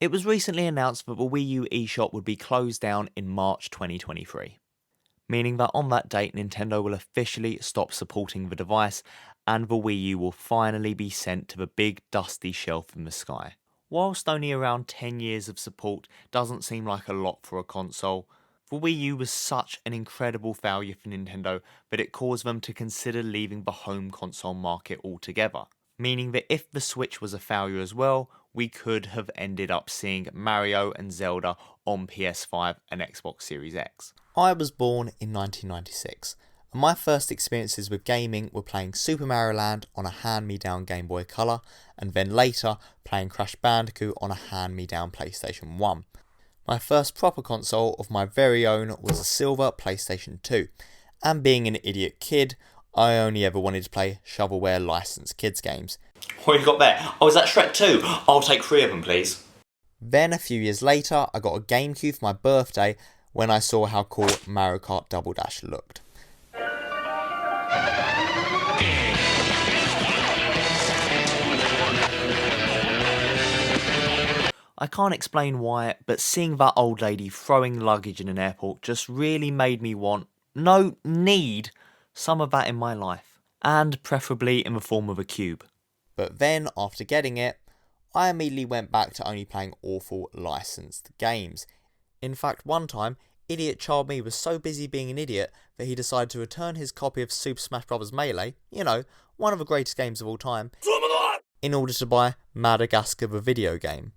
It was recently announced that the Wii U eShop would be closed down in March 2023, meaning that on that date Nintendo will officially stop supporting the device and the Wii U will finally be sent to the big dusty shelf in the sky. Whilst only around 10 years of support doesn't seem like a lot for a console, the Wii U was such an incredible failure for Nintendo that it caused them to consider leaving the home console market altogether, meaning that if the Switch was a failure as well, we could have ended up seeing Mario and Zelda on PS5 and Xbox Series X. I was born in 1996, and my first experiences with gaming were playing Super Mario Land on a hand-me-down Game Boy Color, and then later playing Crash Bandicoot on a hand-me-down PlayStation 1. My first proper console of my very own was a silver PlayStation 2, and being an idiot kid, I only ever wanted to play shovelware licensed kids games. What have you got there? Oh, is that Shrek 2? I'll take 3 of them, please. Then a few years later, I got a GameCube for my birthday when I saw how cool Mario Kart Double Dash looked. I can't explain why, but seeing that old lady throwing luggage in an airport just really made me need some of that in my life, and preferably in the form of a cube. But then, after getting it, I immediately went back to only playing awful licensed games. In fact, one time, idiot child me was so busy being an idiot that he decided to return his copy of Super Smash Bros. Melee, one of the greatest games of all time, in order to buy Madagascar the video game.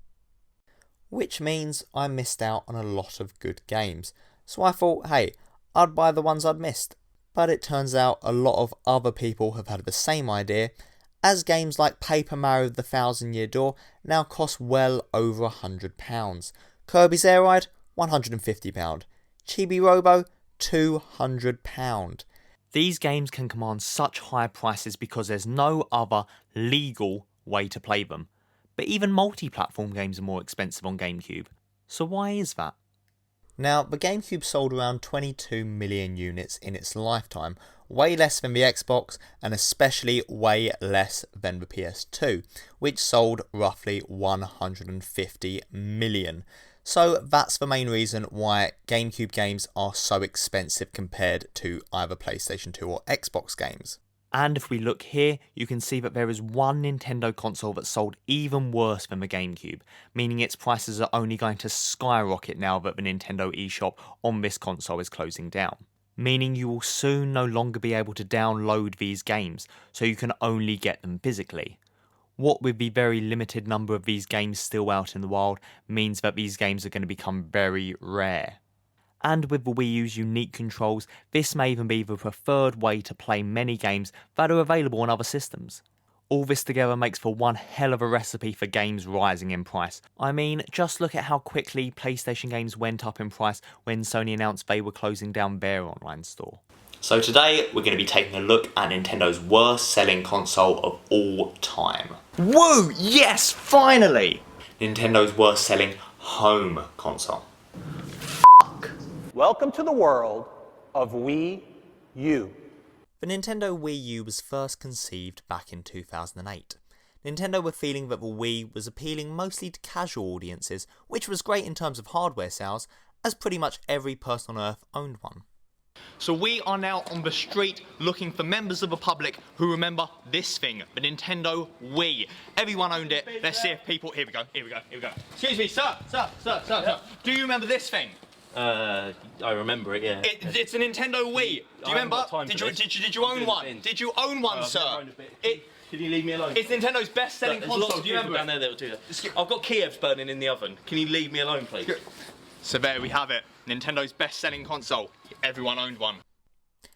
Which means I missed out on a lot of good games. So I thought, hey, I'd buy the ones I'd missed. But it turns out a lot of other people have had the same idea, as games like Paper Mario The Thousand Year Door now cost well over £100. Kirby's Air Ride, £150. Chibi Robo, £200. These games can command such high prices because there's no other legal way to play them. But even multi-platform games are more expensive on GameCube. So why is that? Now, the GameCube sold around 22 million units in its lifetime, way less than the Xbox, and especially way less than the PS2, which sold roughly 150 million. So that's the main reason why GameCube games are so expensive compared to either PlayStation 2 or Xbox games. And if we look here, you can see that there is one Nintendo console that sold even worse than the GameCube, meaning its prices are only going to skyrocket now that the Nintendo eShop on this console is closing down. Meaning you will soon no longer be able to download these games, so you can only get them physically. What with the very limited number of these games still out in the wild means that these games are going to become very rare. And with the Wii U's unique controls, this may even be the preferred way to play many games that are available on other systems. All this together makes for one hell of a recipe for games rising in price. I mean, just look at how quickly PlayStation games went up in price when Sony announced they were closing down their online store. So today, we're going to be taking a look at Nintendo's worst selling console of all time. Woo! Yes, finally! Nintendo's worst selling home console. Welcome to the world of Wii U. The Nintendo Wii U was first conceived back in 2008. Nintendo were feeling that the Wii was appealing mostly to casual audiences, which was great in terms of hardware sales, as pretty much every person on Earth owned one. So we are now on the street looking for members of the public who remember this thing, the Nintendo Wii. Everyone owned it. Let's see if people... Here we go. Excuse me, sir. Do you remember this thing? I remember it, yeah. It's a Nintendo Wii. Do you remember? Did you own one? Did you own one, sir? Can you leave me alone? It's Nintendo's best-selling console. Do you remember down there that will do that. I've got Kiev's burning in the oven. Can you leave me alone, please? So there we have it. Nintendo's best-selling console. Everyone owned one.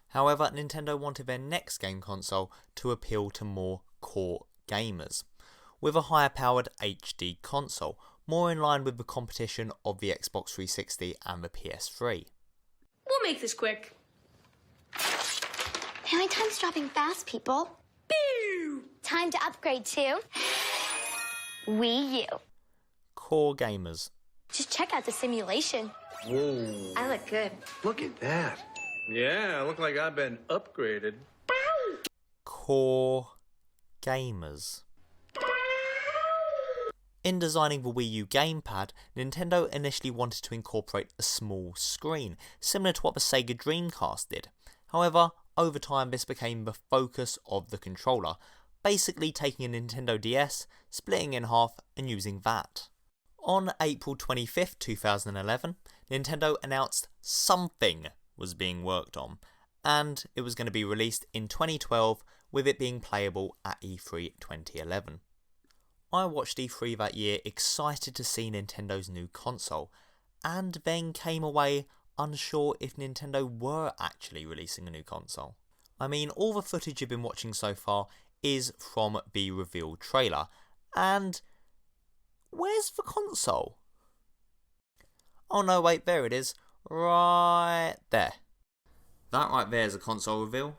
However, Nintendo wanted their next game console to appeal to more core gamers, with a higher-powered HD console, more in line with the competition of the Xbox 360 and the PS3. We'll make this quick. Family time's dropping fast, people. Pew! Time to upgrade to Wii U. Core gamers. Just check out the simulation. Whoa. I look good. Look at that. Yeah, I look like I've been upgraded. Core gamers. In designing the Wii U gamepad, Nintendo initially wanted to incorporate a small screen, similar to what the Sega Dreamcast did. However, over time this became the focus of the controller, basically taking a Nintendo DS, splitting it in half and using that. On April 25th, 2011, Nintendo announced something was being worked on, and it was going to be released in 2012, with it being playable at E3 2011. I watched E3 that year excited to see Nintendo's new console, and then came away unsure if Nintendo were actually releasing a new console. I mean, all the footage you've been watching so far is from the reveal trailer, and where's the console? Oh no, wait, there it is, right there. That right there is a console reveal.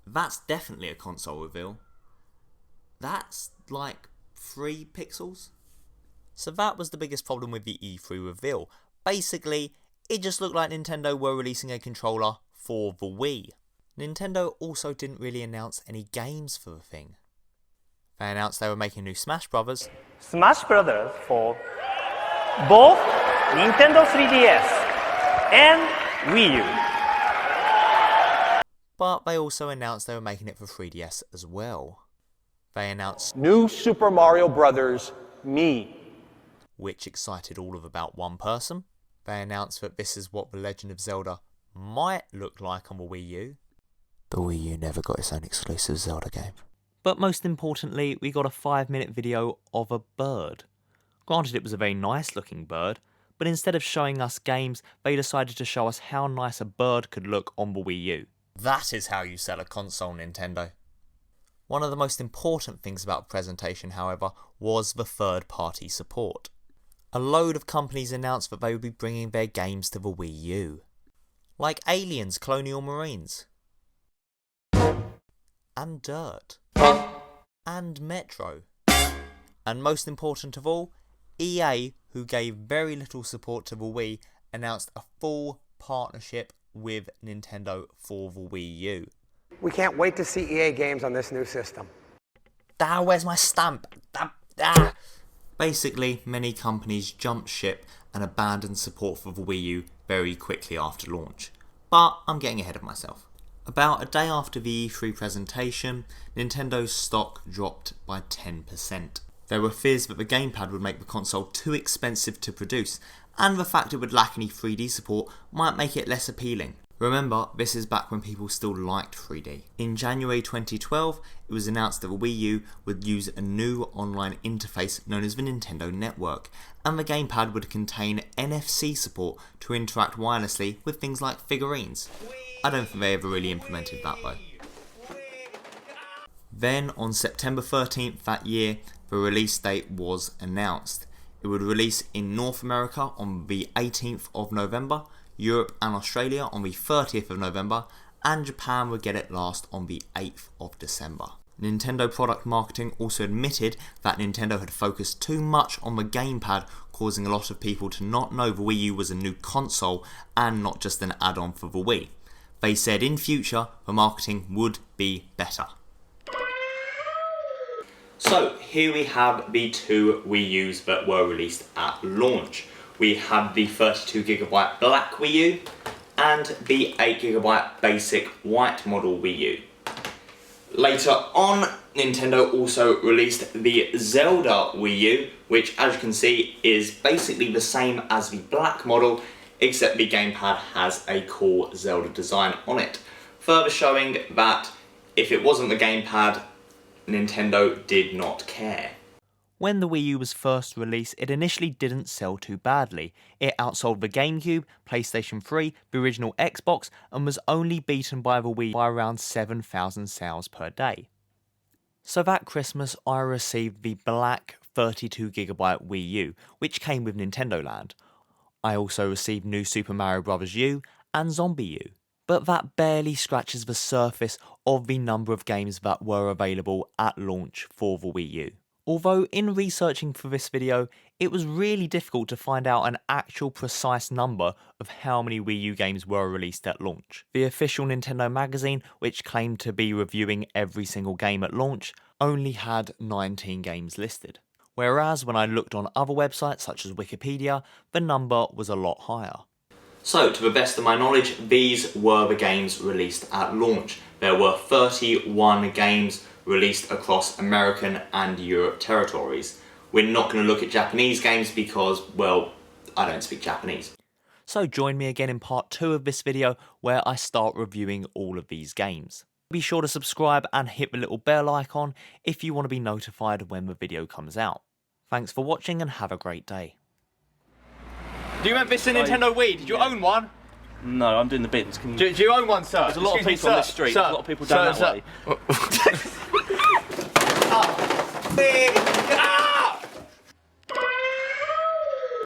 That's definitely a console reveal. That's like 3 pixels. So that was the biggest problem with the E3 reveal. Basically, it just looked like Nintendo were releasing a controller for the Wii. Nintendo also didn't really announce any games for the thing. They announced they were making new Smash Brothers. Smash Brothers for both Nintendo 3DS and Wii U. But they also announced they were making it for 3DS as well. They announced New Super Mario Brothers Me. which excited all of about one person. They announced that this is what The Legend of Zelda might look like on the Wii U. The Wii U never got its own exclusive Zelda game. But most importantly, we got a 5-minute video of a bird. Granted, it was a very nice looking bird, but instead of showing us games, they decided to show us how nice a bird could look on the Wii U. That is how you sell a console, Nintendo. One of the most important things about the presentation, however, was the third-party support. A load of companies announced that they would be bringing their games to the Wii U. Like Aliens Colonial Marines. And Dirt. And Metro. And most important of all, EA, who gave very little support to the Wii, announced a full partnership with Nintendo for the Wii U. We can't wait to see EA games on this new system. Where's my stamp? Basically, many companies jumped ship and abandoned support for the Wii U very quickly after launch. But I'm getting ahead of myself. About a day after the E3 presentation, Nintendo's stock dropped by 10%. There were fears that the gamepad would make the console too expensive to produce, and the fact it would lack any 3D support might make it less appealing. Remember, this is back when people still liked 3D. In January 2012, it was announced that the Wii U would use a new online interface known as the Nintendo Network, and the gamepad would contain NFC support to interact wirelessly with things like figurines. I don't think they ever really implemented that though. Then, on September 13th that year, the release date was announced. It would release in North America on the 18th of November, Europe and Australia on the 30th of November, and Japan would get it last on the 8th of December. Nintendo product marketing also admitted that Nintendo had focused too much on the gamepad, causing a lot of people to not know the Wii U was a new console and not just an add-on for the Wii. They said in future the marketing would be better. So here we have the 2 Wii U's that were released at launch. We have the 32GB black Wii U and the 8GB basic white model Wii U. Later on, Nintendo also released the Zelda Wii U, which as you can see is basically the same as the black model, except the gamepad has a cool Zelda design on it, further showing that if it wasn't the gamepad, Nintendo did not care. When the Wii U was first released, it initially didn't sell too badly. It outsold the GameCube, PlayStation 3, the original Xbox, and was only beaten by the Wii by around 7,000 sales per day. So that Christmas, I received the black 32GB Wii U, which came with Nintendo Land. I also received new Super Mario Bros. U and Zombie U. But that barely scratches the surface of the number of games that were available at launch for the Wii U. Although in researching for this video, it was really difficult to find out an actual precise number of how many Wii U games were released at launch. The official Nintendo magazine, which claimed to be reviewing every single game at launch, only had 19 games listed. whereas when I looked on other websites such as Wikipedia, the number was a lot higher. So, to the best of my knowledge, these were the games released at launch. There were 31 games released across American and Europe territories. We're not going to look at Japanese games because, well, I don't speak Japanese. So join me again in part 2 of this video where I start reviewing all of these games. Be sure to subscribe and hit the little bell icon if you want to be notified when the video comes out. Thanks for watching and have a great day. Do you remember this Nintendo Wii? Did you own one? No, I'm doing the bins. Can you... Do you own one, sir? There's a lot of people on this street. There's a lot of people down that way. Ah!